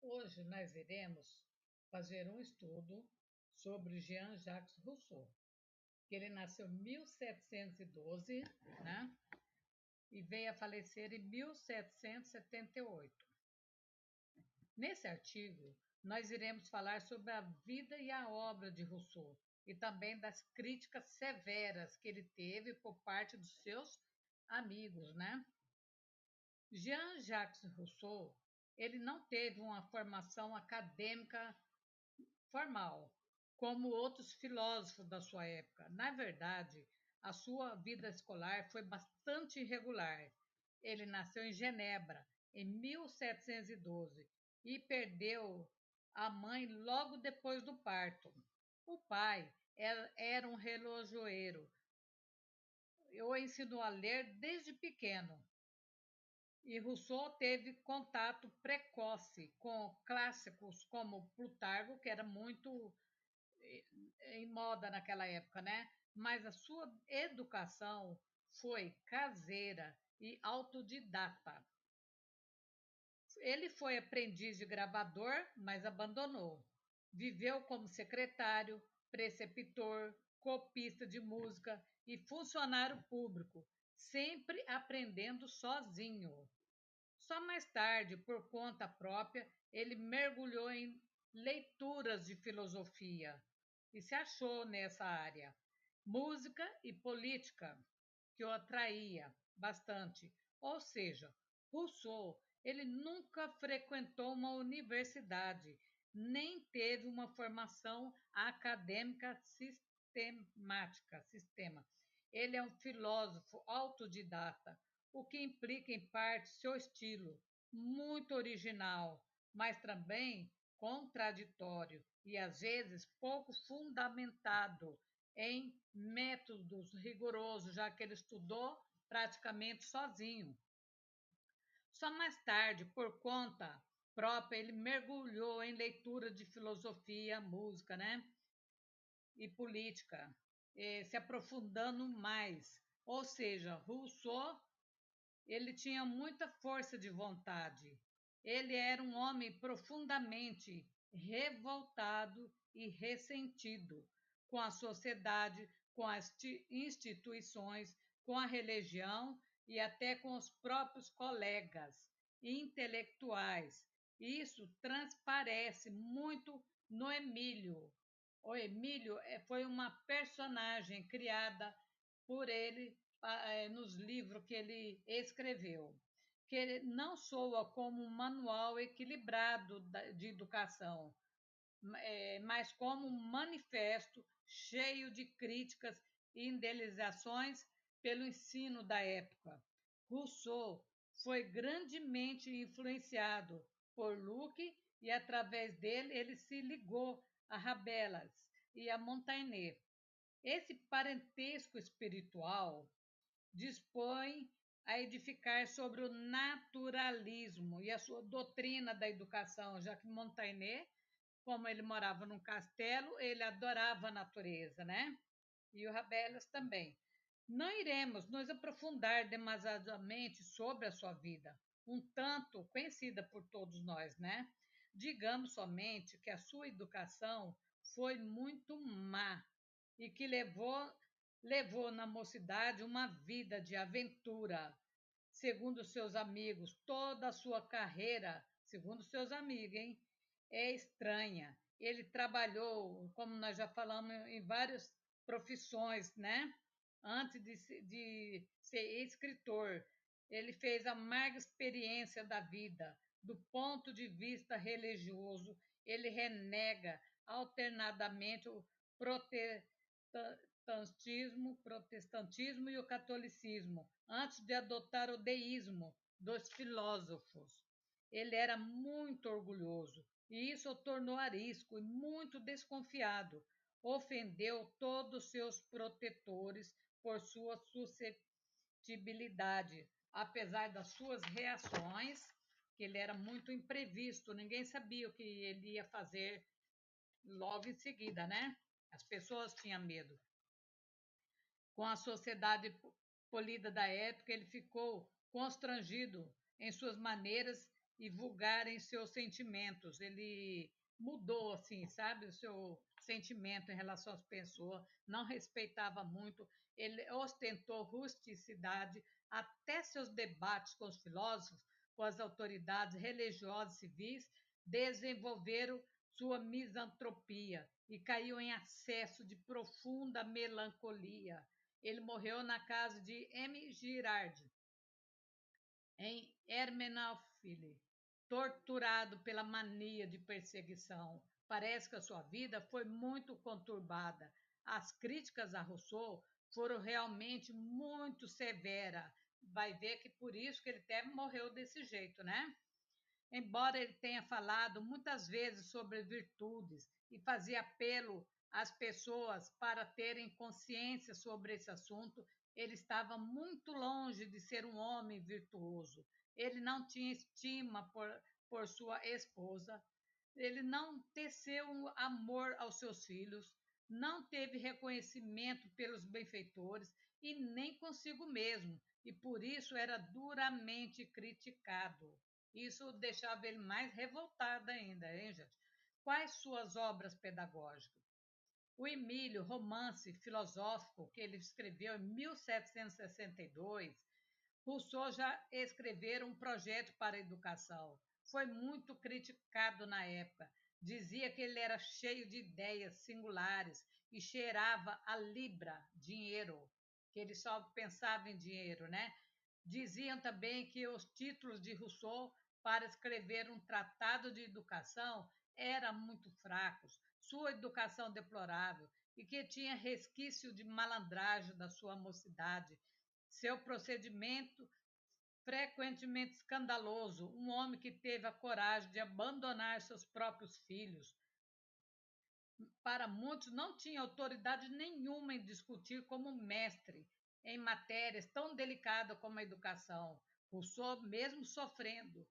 Hoje nós iremos fazer um estudo sobre Jean-Jacques Rousseau, que ele nasceu em 1712, né? E veio a falecer em 1778. Nesse artigo, nós iremos falar sobre a vida e a obra de Rousseau e também das críticas severas que ele teve por parte dos seus amigos, né? Jean-Jacques Rousseau, ele não teve uma formação acadêmica formal, como outros filósofos da sua época. Na verdade, a sua vida escolar foi bastante irregular. Ele nasceu em Genebra em 1712 e perdeu a mãe logo depois do parto. O pai era um relojoeiro. O ensinou a ler desde pequeno. E Rousseau teve contato precoce com clássicos como Plutarco, que era muito em moda naquela época, né? Mas a sua educação foi caseira e autodidata. Ele foi aprendiz de gravador, mas abandonou. Viveu como secretário, preceptor, copista de música e funcionário público, sempre aprendendo sozinho. Só mais tarde, por conta própria, ele mergulhou em leituras de filosofia e se achou nessa área. Música e política, que o atraía bastante. Ou seja, Rousseau, ele nunca frequentou uma universidade, nem teve uma formação acadêmica sistema. Ele é um filósofo autodidata, o que implica em parte seu estilo, muito original, mas também contraditório e às vezes pouco fundamentado em métodos rigorosos, já que ele estudou praticamente sozinho. Só mais tarde, por conta própria, ele mergulhou em leitura de filosofia, música, né? E política, se aprofundando mais. Ou seja, Rousseau, ele tinha muita força de vontade. Ele era um homem profundamente revoltado e ressentido com a sociedade, com as instituições, com a religião e até com os próprios colegas intelectuais. Isso transparece muito no Emílio. O Emílio foi uma personagem criada por ele nos livros que ele escreveu, que ele não soa como um manual equilibrado de educação, mas como um manifesto cheio de críticas e indelizações pelo ensino da época. Rousseau foi grandemente influenciado por Locke e, através dele, ele se ligou a Rabelais e a Montaigne. Esse parentesco espiritual dispõe a edificar sobre o naturalismo e a sua doutrina da educação, já que Montaigne, como ele morava num castelo, ele adorava a natureza, né? E o Rabelais também. Não iremos nos aprofundar demasiadamente sobre a sua vida, um tanto conhecida por todos nós, né? Digamos somente que a sua educação foi muito má e que levou na mocidade uma vida de aventura. Segundo seus amigos, toda a sua carreira, segundo seus amigos, hein, é estranha. Ele trabalhou, como nós já falamos, em várias profissões, né? Antes de ser escritor, ele fez a amarga experiência da vida. Do ponto de vista religioso, ele renega alternadamente o protestantismo e o catolicismo, antes de adotar o deísmo dos filósofos. Ele era muito orgulhoso e isso o tornou arisco e muito desconfiado. Ofendeu todos os seus protetores por sua susceptibilidade, apesar das suas reações, que ele era muito imprevisto, ninguém sabia o que ele ia fazer logo em seguida, né? As pessoas tinham medo. Com a sociedade polida da época, ele ficou constrangido em suas maneiras e vulgar em seus sentimentos. Ele mudou, assim, sabe, o seu sentimento em relação às pessoas, não respeitava muito, ele ostentou rusticidade, até seus debates com os filósofos, com as autoridades religiosas e civis, desenvolveram sua misantropia e caiu em acesso de profunda melancolia. Ele morreu na casa de M. Girardi, em Hermenauphile, torturado pela mania de perseguição. Parece que a sua vida foi muito conturbada. As críticas a Rousseau foram realmente muito severas. Vai ver que por isso que ele até morreu desse jeito, né? Embora ele tenha falado muitas vezes sobre virtudes e fazia apelo às pessoas para terem consciência sobre esse assunto, ele estava muito longe de ser um homem virtuoso. Ele não tinha estima por sua esposa, ele não teceu um amor aos seus filhos, não teve reconhecimento pelos benfeitores e nem consigo mesmo, e por isso era duramente criticado. Isso deixava ele mais revoltado ainda, hein, gente? Quais suas obras pedagógicas? O Emílio, romance filosófico que ele escreveu em 1762, Rousseau já escrevera um projeto para a educação. Foi muito criticado na época. Dizia que ele era cheio de ideias singulares e cheirava a libra, dinheiro, que ele só pensava em dinheiro, né? Diziam também que os títulos de Rousseau para escrever um tratado de educação eram muito fracos, sua educação deplorável e que tinha resquício de malandragem da sua mocidade, seu procedimento frequentemente escandaloso, um homem que teve a coragem de abandonar seus próprios filhos. Para muitos, não tinha autoridade nenhuma em discutir como mestre em matérias tão delicadas como a educação. Rousseau, mesmo sofrendo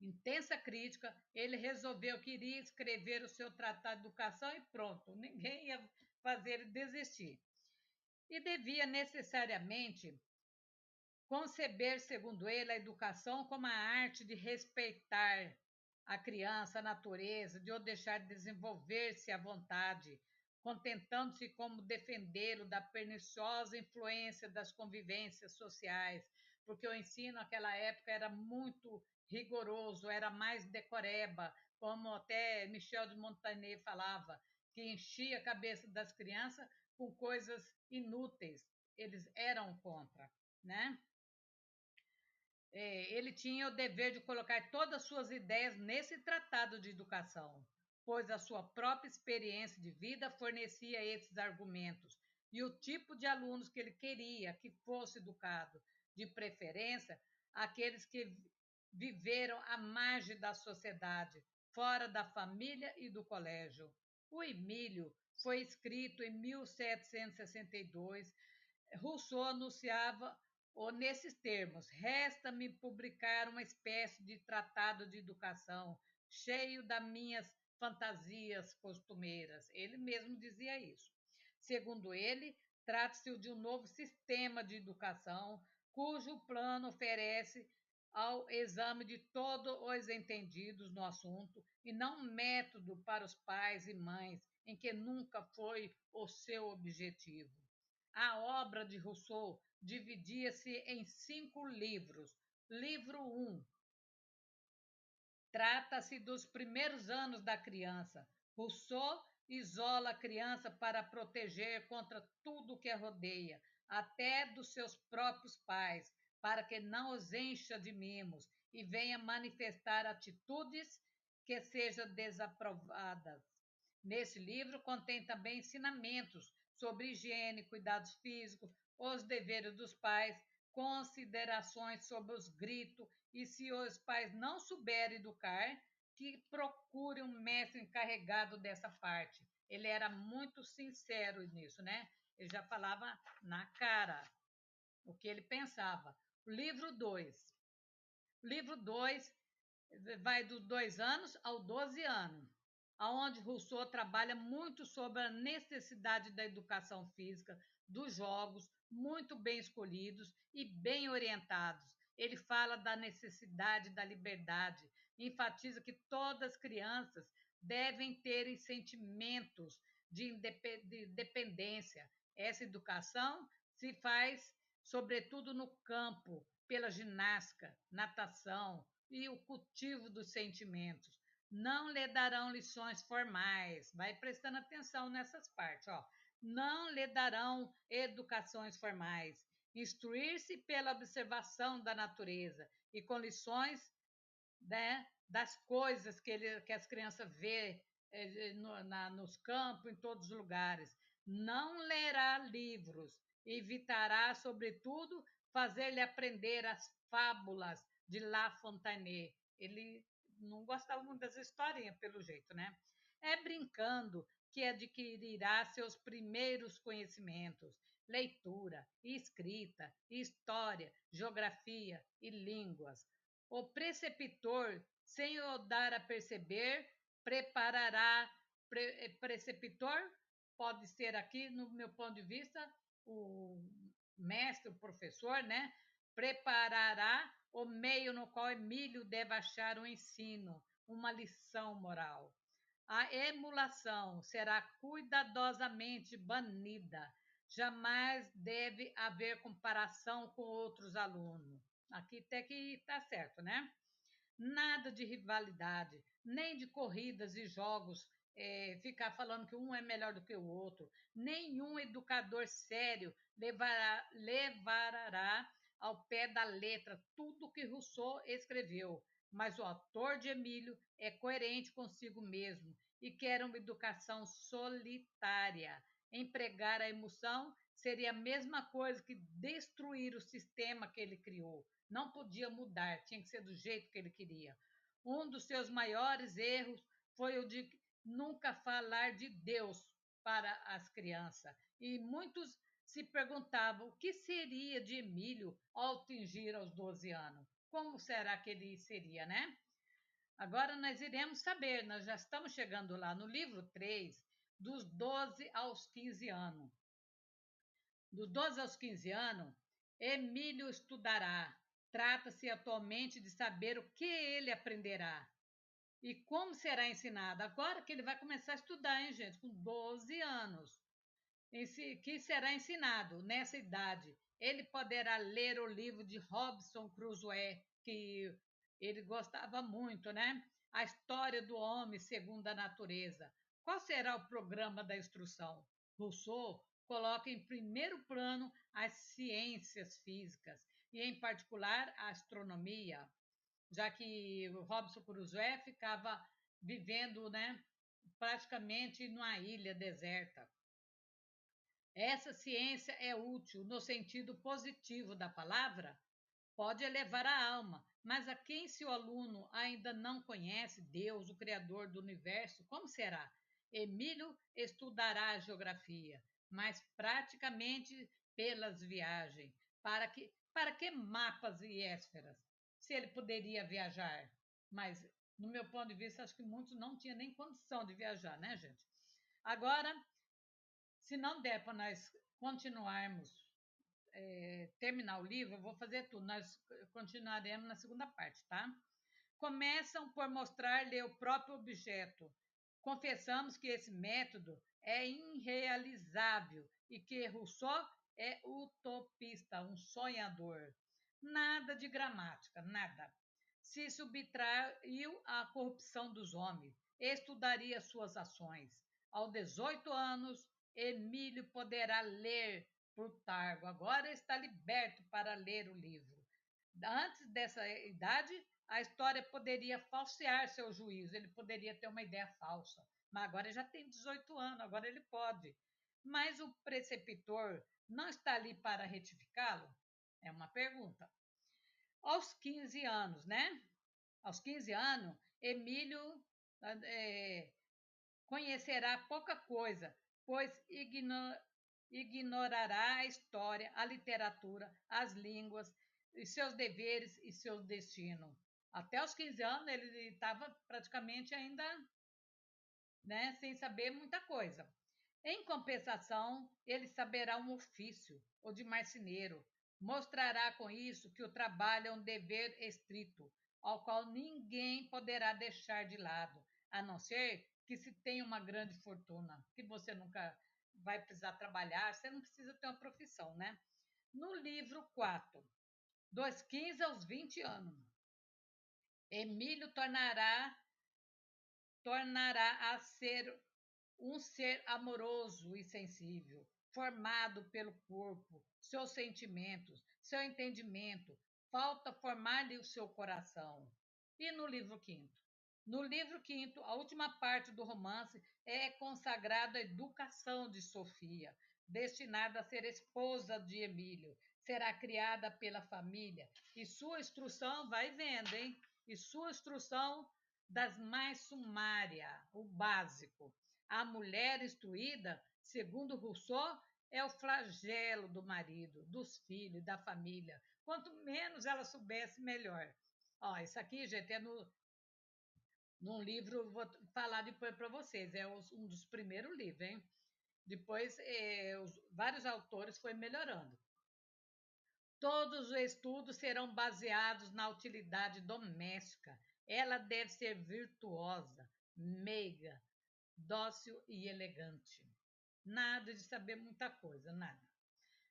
intensa crítica, ele resolveu que iria escrever o seu tratado de educação e pronto, ninguém ia fazer ele desistir. E devia necessariamente conceber, segundo ele, a educação como a arte de respeitar a criança, a natureza, de o deixar desenvolver-se à vontade, contentando-se como defendê-lo da perniciosa influência das convivências sociais, porque o ensino naquela época era muito rigoroso, era mais decoreba, como até Michel de Montaigne falava, que enchia a cabeça das crianças com coisas inúteis. Eles eram contra, né? Ele tinha o dever de colocar todas as suas ideias nesse tratado de educação, pois a sua própria experiência de vida fornecia esses argumentos e o tipo de alunos que ele queria que fosse educado, de preferência aqueles que viveram à margem da sociedade, fora da família e do colégio. O Emílio foi escrito em 1762. Rousseau anunciava nesses termos: resta-me publicar uma espécie de tratado de educação, cheio das minhas fantasias costumeiras. Ele mesmo dizia isso. Segundo ele, trata-se de um novo sistema de educação, cujo plano oferece ao exame de todos os entendidos no assunto e não um método para os pais e mães, em que nunca foi o seu objetivo. A obra de Rousseau dividia-se em 5 livros. Livro 1 trata-se dos primeiros anos da criança. Rousseau isola a criança para proteger contra tudo que a rodeia, até dos seus próprios pais, para que não os encha de mimos e venha manifestar atitudes que sejam desaprovadas. Nesse livro contém também ensinamentos sobre higiene, cuidados físicos, os deveres dos pais, considerações sobre os gritos e se os pais não souberem educar, que procure um mestre encarregado dessa parte. Ele era muito sincero nisso, né? Ele já falava na cara o que ele pensava. O livro 2. O livro 2 vai dos 2 anos aos 12 anos, aonde Rousseau trabalha muito sobre a necessidade da educação física, dos jogos, muito bem escolhidos e bem orientados. ele fala da necessidade da liberdade, enfatiza que todas as crianças devem ter sentimentos de dependência. Essa educação se faz, sobretudo, no campo, pela ginástica, natação e o cultivo dos sentimentos. Não lhe darão lições formais, vai prestando atenção nessas partes, ó. Não lhe darão educações formais. Instruir-se pela observação da natureza e com lições, né, das coisas que as crianças vê nos campos, em todos os lugares. Não lerá livros, evitará, sobretudo, fazer-lhe aprender as fábulas de La Fontaine. Ele não gostava muito das historinhas, pelo jeito, né? É brincando que adquirirá seus primeiros conhecimentos, leitura, escrita, história, geografia e línguas. O preceptor, sem o dar a perceber, preparará. Preceptor pode ser aqui, no meu ponto de vista, o mestre, o professor, né? Preparará o meio no qual Emílio deve achar o ensino, uma lição moral. A emulação será cuidadosamente banida. Jamais deve haver comparação com outros alunos. Aqui até que está certo, né? Nada de rivalidade, nem de corridas e jogos, ficar falando que um é melhor do que o outro. Nenhum educador sério levará ao pé da letra tudo que Rousseau escreveu, mas o autor de Emílio é coerente consigo mesmo e quer uma educação solitária. Empregar a emoção seria a mesma coisa que destruir o sistema que ele criou. Não podia mudar, tinha que ser do jeito que ele queria. Um dos seus maiores erros foi o de nunca falar de Deus para as crianças. E muitos se perguntavam o que seria de Emílio ao atingir aos 12 anos. Como será que ele seria, né? Agora nós iremos saber, nós já estamos chegando lá no livro 3, dos 12 aos 15 anos. Dos 12 aos 15 anos, Emílio estudará. Trata-se atualmente de saber o que ele aprenderá e como será ensinado. Agora que ele vai começar a estudar, hein, gente? Com 12 anos. Que será ensinado nessa idade. Ele poderá ler o livro de Robinson Crusoe, que ele gostava muito, né? A história do homem segundo a natureza. Qual será o programa da instrução? Rousseau coloca em primeiro plano as ciências físicas e, em particular, a astronomia, já que o Robinson Crusoe ficava vivendo, né, praticamente numa ilha deserta. Essa ciência é útil no sentido positivo da palavra, pode elevar a alma, mas a quem se o aluno ainda não conhece Deus, o Criador do universo, como será? Emílio estudará a geografia, mas praticamente pelas viagens. Para que mapas e esferas? Se ele poderia viajar, mas no meu ponto de vista, acho que muitos não tinham nem condição de viajar, né, gente? Agora, se não der para nós continuarmos, terminar o livro, eu vou fazer tudo. Nós continuaremos na segunda parte, tá? Começam por mostrar-lhe o próprio objeto. Confessamos que esse método é irrealizável e que Rousseau é utopista, um sonhador. Nada de gramática, nada. Se subtraiu à corrupção dos homens, estudaria suas ações. Aos 18 anos, Emílio poderá ler Plutarco. Agora está liberto para ler o livro. Antes dessa idade, a história poderia falsear seu juízo, ele poderia ter uma ideia falsa. Mas agora ele já tem 18 anos, agora ele pode. Mas o preceptor não está ali para retificá-lo? É uma pergunta. Aos 15 anos, né? Aos 15 anos, Emílio é, conhecerá pouca coisa, pois ignorará a história, a literatura, as línguas, os seus deveres e seu destino. Até os 15 anos ele estava praticamente ainda, né, sem saber muita coisa. Em compensação, ele saberá um ofício, o de marceneiro, Mostrará com isso que o trabalho é um dever estrito, ao qual ninguém poderá deixar de lado, a não ser que se tenha uma grande fortuna, que você nunca vai precisar trabalhar, você não precisa ter uma profissão, né? No livro 4, dos 15 aos 20 anos, Emílio tornará a ser um ser amoroso e sensível, formado pelo corpo, seus sentimentos, seu entendimento. Falta formar-lhe o seu coração. E no livro quinto? No livro quinto, a última parte do romance é consagrada à educação de Sofia, destinada a ser esposa de Emílio. Será criada pela família e sua instrução, vai vendo, hein? E sua instrução das mais sumária, o básico. A mulher instruída, segundo Rousseau, é o flagelo do marido, dos filhos, da família. Quanto menos ela soubesse, melhor. Ó, isso aqui, gente, é num livro, vou falar depois para vocês, é um dos primeiros livros, hein? Depois, vários autores foi melhorando. Todos os estudos serão baseados na utilidade doméstica. Ela deve ser virtuosa, meiga, dócil e elegante. Nada de saber muita coisa, nada.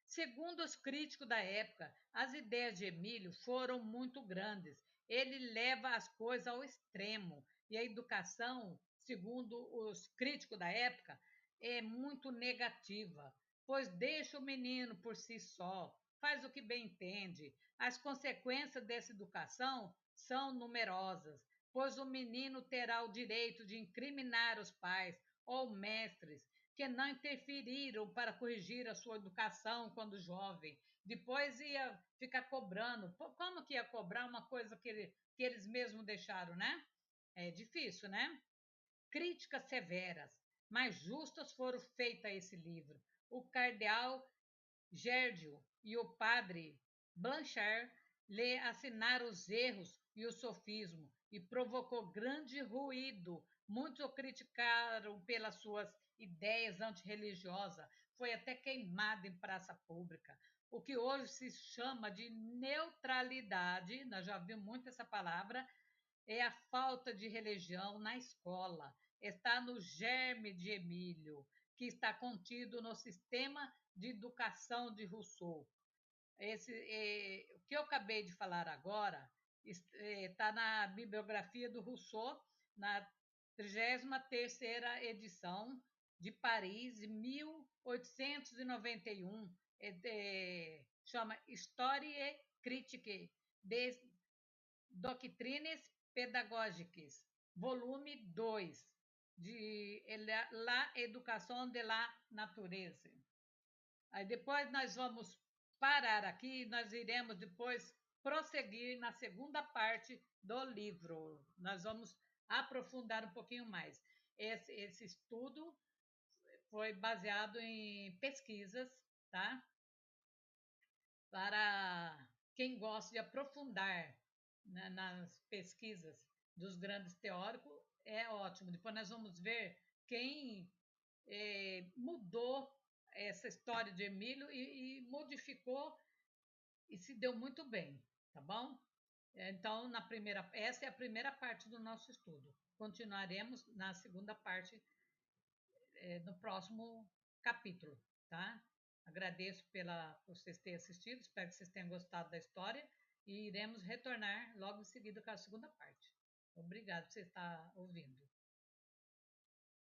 Segundo os críticos da época, as ideias de Emílio foram muito grandes. Ele leva as coisas ao extremo e a educação, segundo os críticos da época, é muito negativa, pois deixa o menino por si só, faz o que bem entende. As consequências dessa educação são numerosas, pois o menino terá o direito de incriminar os pais ou mestres que não interferiram para corrigir a sua educação quando jovem. Depois ia ficar cobrando. Como que ia cobrar uma coisa que eles mesmos deixaram, né? É difícil, né? Críticas severas, mas justas foram feitas a esse livro. O cardeal Gérdio e o padre Blanchard lhe assinaram os erros e o sofismo e provocou grande ruído. Muitos o criticaram pelas suas ideias antirreligiosas, foi até queimado em praça pública. O que hoje se chama de neutralidade, nós já vimos muito essa palavra, é a falta de religião na escola. Está no germe de Emílio, que está contido no sistema de educação de Rousseau. O que eu acabei de falar agora está na bibliografia do Rousseau, na 33ª edição de Paris, de 1891, chama Histoire critique des Doctrines Pedagógicas, volume 2, de La Educação de la Natureza. Aí depois nós vamos parar aqui, nós iremos depois prosseguir na segunda parte do livro. Nós vamos aprofundar um pouquinho mais. Esse estudo foi baseado em pesquisas, tá? Para quem gosta de aprofundar, né, nas pesquisas dos grandes teóricos, é ótimo. Depois nós vamos ver quem mudou essa história de Emílio e modificou e se deu muito bem, tá bom? Então, essa é a primeira parte do nosso estudo. Continuaremos na segunda parte, no próximo capítulo, tá? Agradeço por vocês terem assistido, espero que vocês tenham gostado da história e iremos retornar logo em seguida com a segunda parte. Obrigado por você estar ouvindo.